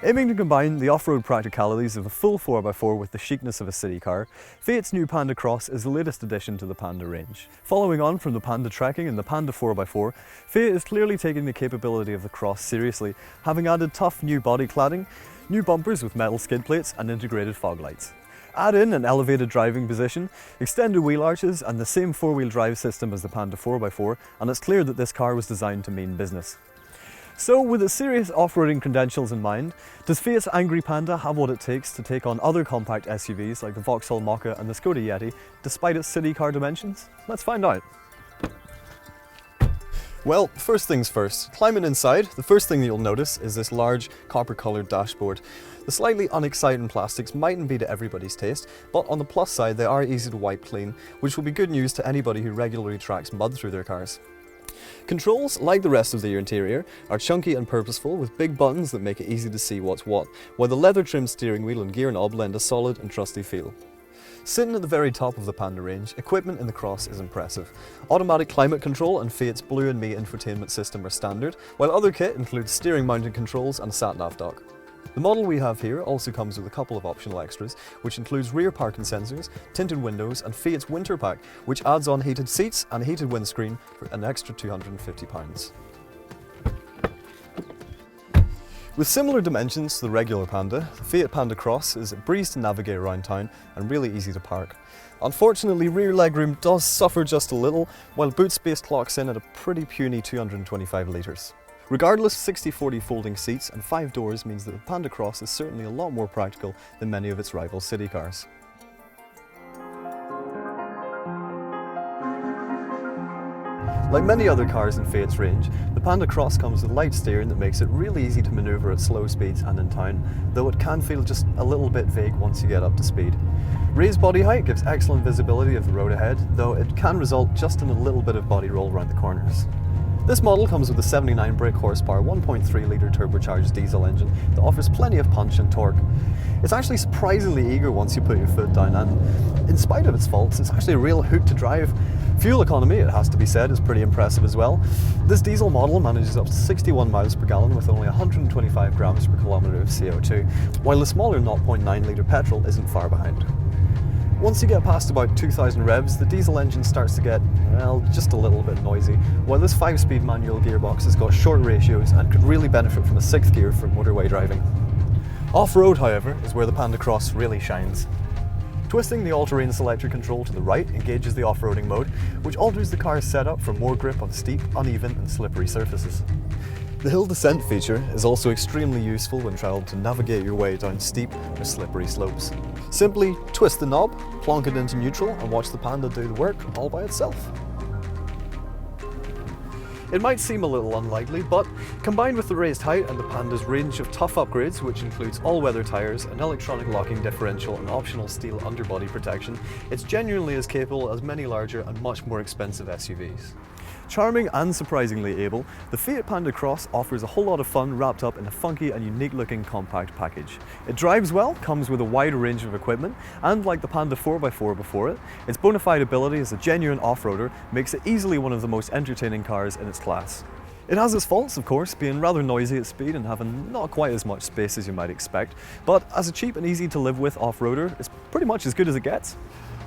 Aiming to combine the off-road practicalities of a full 4x4 with the chicness of a city car, Fiat's new Panda Cross is the latest addition to the Panda range. Following on from the Panda Trekking and the Panda 4x4, Fiat is clearly taking the capability of the Cross seriously, having added tough new body cladding, new bumpers with metal skid plates and integrated fog lights. Add in an elevated driving position, extended wheel arches and the same four-wheel drive system as the Panda 4x4, and it's clear that this car was designed to mean business. So, with its serious off-roading credentials in mind, does Fiat's Angry Panda have what it takes to take on other compact SUVs like the Vauxhall Mokka and the Skoda Yeti, despite its city car dimensions? Let's find out. Well, first things first, climbing inside, the first thing that you'll notice is this large copper-coloured dashboard. The slightly unexciting plastics mightn't be to everybody's taste, but on the plus side they are easy to wipe clean, which will be good news to anybody who regularly tracks mud through their cars. Controls, like the rest of the interior, are chunky and purposeful with big buttons that make it easy to see what's what, while the leather-trimmed steering wheel and gear knob lend a solid and trusty feel. Sitting at the very top of the Panda range, equipment in the Cross is impressive. Automatic climate control and Fiat's Blue and Me infotainment system are standard, while other kit includes steering mounted controls and a sat-nav dock. The model we have here also comes with a couple of optional extras, which includes rear parking sensors, tinted windows and Fiat's winter pack, which adds on heated seats and a heated windscreen for an extra £250. With similar dimensions to the regular Panda, the Fiat Panda Cross is a breeze to navigate around town and really easy to park. Unfortunately, rear legroom does suffer just a little, while boot space clocks in at a pretty puny 225 litres. Regardless, 60/40 folding seats and 5 doors means that the Panda Cross is certainly a lot more practical than many of its rival city cars. Like many other cars in Fiat's range, the Panda Cross comes with light steering that makes it really easy to manoeuvre at slow speeds and in town, though it can feel just a little bit vague once you get up to speed. Raised body height gives excellent visibility of the road ahead, though it can result just in a little bit of body roll around the corners. This model comes with a 79 brake horsepower 1.3 litre turbocharged diesel engine that offers plenty of punch and torque. It's actually surprisingly eager once you put your foot down, and in spite of its faults, it's actually a real hoot to drive. Fuel economy, it has to be said, is pretty impressive as well. This diesel model manages up to 61 miles per gallon with only 125 grams per kilometre of CO2, while the smaller 0.9 litre petrol isn't far behind. Once you get past about 2000 revs, the diesel engine starts to get, well, just a little bit noisy, while this 5-speed manual gearbox has got short ratios and could really benefit from a 6th gear for motorway driving. Off-road, however, is where the Panda Cross really shines. Twisting the all-terrain selector control to the right engages the off-roading mode, which alters the car's setup for more grip on steep, uneven and slippery surfaces. The hill descent feature is also extremely useful when trying to navigate your way down steep or slippery slopes. Simply twist the knob, plonk it into neutral and watch the Panda do the work all by itself. It might seem a little unlikely, but combined with the raised height and the Panda's range of tough upgrades, which includes all-weather tyres, an electronic locking differential and optional steel underbody protection, it's genuinely as capable as many larger and much more expensive SUVs. Charming and surprisingly able, the Fiat Panda Cross offers a whole lot of fun wrapped up in a funky and unique looking compact package. It drives well, comes with a wide range of equipment, and like the Panda 4x4 before it, its bona fide ability as a genuine off-roader makes it easily one of the most entertaining cars in its class. It has its faults, of course, being rather noisy at speed and having not quite as much space as you might expect, but as a cheap and easy to live with off-roader, it's pretty much as good as it gets.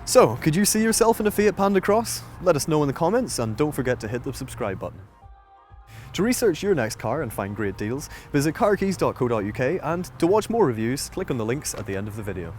So, could you see yourself in a Fiat Panda Cross? Let us know in the comments and don't forget to hit the subscribe button. To research your next car and find great deals, visit carkeys.co.uk, and to watch more reviews, click on the links at the end of the video.